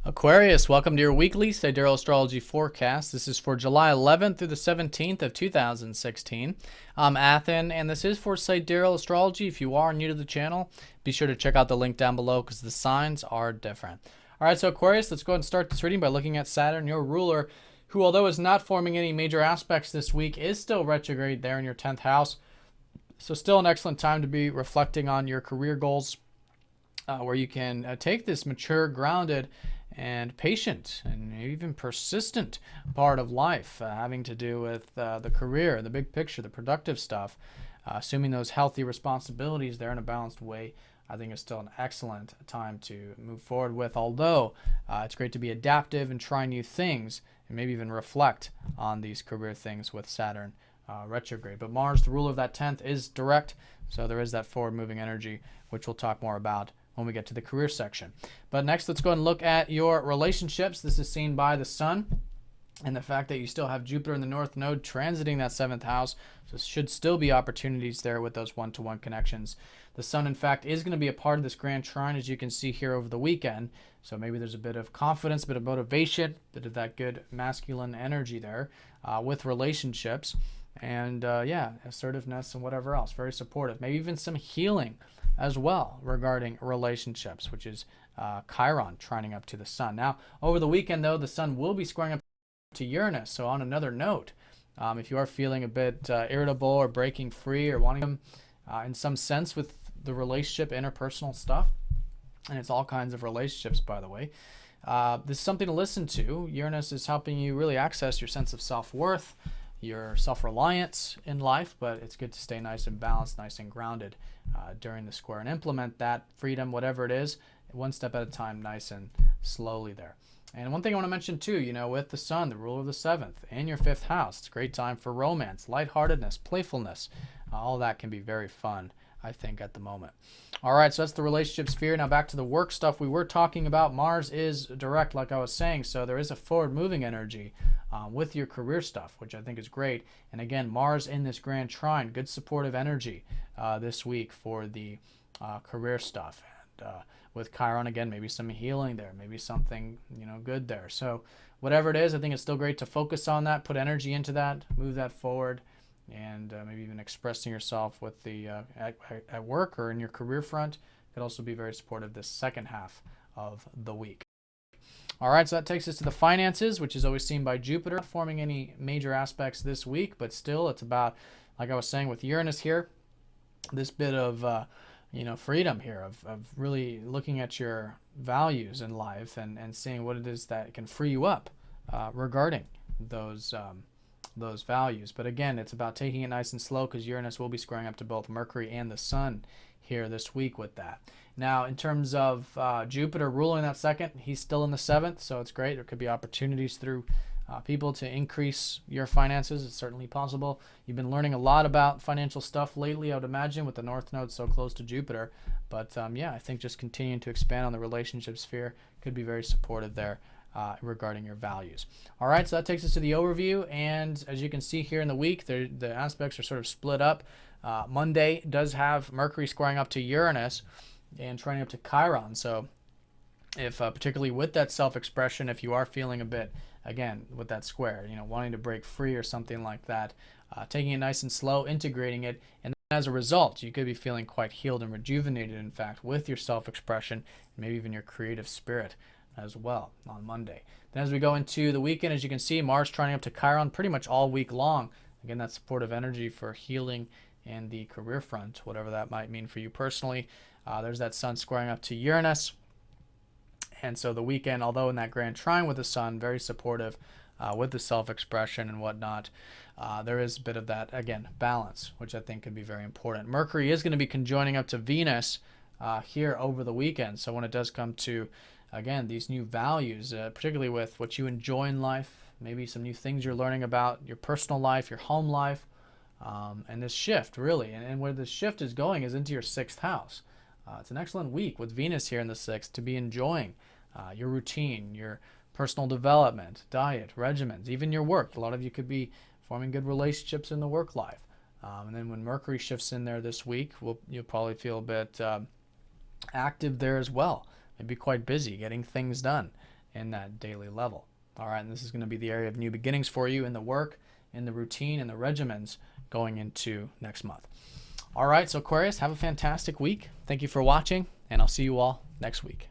Aquarius, welcome to your weekly Sidereal Astrology forecast. This is for July 11th through the 17th of 2016. I'm Athen, and this is for Sidereal Astrology. If you are new to the channel, be sure to check out the link down below because the signs are different. All right, so Aquarius, let's go ahead and start this reading by looking at Saturn, your ruler, who, although is not forming any major aspects this week, is still retrograde there in your 10th house. So still an excellent time to be reflecting on your career goals, where you can take this mature, grounded, and patient and even persistent part of life, having to do with the career, the big picture, the productive stuff, assuming those healthy responsibilities there in a balanced way. I think it's still an excellent time to move forward with, although it's great to be adaptive and try new things and maybe even reflect on these career things with Saturn retrograde. But Mars, the ruler of that 10th, is direct, so there is that forward moving energy, which we'll talk more about when we get to the career section. But next, let's go ahead and look at your relationships. This is seen by the sun and the fact that you still have Jupiter in the North Node transiting that 7th house. So should still be opportunities there with those one-to-one connections. The sun, in fact, is going to be a part of this grand trine, as you can see here over the weekend. So maybe there's a bit of confidence, a bit of motivation, a bit of that good masculine energy there with relationships. And assertiveness and whatever else. Very supportive. Maybe even some healing as well regarding relationships, which is Chiron trining up to the sun. Now, over the weekend, though, the sun will be squaring up to Uranus. So on another note, if you are feeling a bit irritable or breaking free or wanting them in some sense with the relationship, interpersonal stuff, and it's all kinds of relationships, by the way, this is something to listen to. Uranus is helping you really access your sense of self-worth, your self-reliance in life, but it's good to stay nice and balanced, nice and grounded during the square and implement that freedom, whatever it is, one step at a time, nice and slowly there. And one thing I want to mention too, with the sun, the ruler of the 7th, in your 5th house, it's a great time for romance, lightheartedness, playfulness. All that can be very fun, I think, at the moment. All right, so that's the relationship sphere. Now back to the work stuff we were talking about. Mars is direct, like I was saying, so there is a forward-moving energy with your career stuff, which I think is great. And again, Mars in this grand trine, good supportive energy this week for the career stuff. And with Chiron, again, maybe some healing there, maybe something good there. So whatever it is, I think it's still great to focus on that, put energy into that, move that forward, and maybe even expressing yourself with the at work or in your career front could also be very supportive this second half of the week. All right, so that takes us to the finances, which is always seen by Jupiter, not forming any major aspects this week, but still it's about, like I was saying with Uranus here, this bit of freedom here of really looking at your values in life and seeing what it is that can free you up regarding those values. But again, it's about taking it nice and slow because Uranus will be squaring up to both Mercury and the sun here this week with that. Now, in terms of Jupiter ruling that second, he's still in the 7th, so it's great. There could be opportunities through people to increase your finances. It's certainly possible. You've been learning a lot about financial stuff lately, I would imagine, with the North Node so close to Jupiter. But I think just continuing to expand on the relationship sphere could be very supportive there regarding your values. All right, so that takes us to the overview. And as you can see here in the week, the aspects are sort of split up. Monday does have Mercury squaring up to Uranus and trining up to Chiron. So if particularly with that self-expression, if you are feeling a bit, again, with that square, wanting to break free or something like that, taking it nice and slow, integrating it, and as a result, you could be feeling quite healed and rejuvenated, in fact, with your self-expression, maybe even your creative spirit as well on Monday. Then as we go into the weekend, as you can see, Mars trining up to Chiron pretty much all week long. Again, that supportive energy for healing and the career front, whatever that might mean for you personally. There's that sun squaring up to Uranus. And so the weekend, although in that grand trine with the sun, very supportive with the self-expression and whatnot, there is a bit of that, again, balance, which I think could be very important. Mercury is going to be conjoining up to Venus here over the weekend. So when it does come to, again, these new values, particularly with what you enjoy in life, maybe some new things you're learning about your personal life, your home life, and this shift, really. And where this shift is going is into your 6th house. It's an excellent week with Venus here in the 6th to be enjoying your routine, your personal development, diet, regimens, even your work. A lot of you could be forming good relationships in the work life. And then when Mercury shifts in there this week, you'll probably feel a bit active there as well. Maybe quite busy getting things done. in that daily level. All right, and this is going to be the area of new beginnings for you in the work, in the routine, and the regimens going into next month. All right, so Aquarius, have a fantastic week. Thank you for watching, and I'll see you all next week.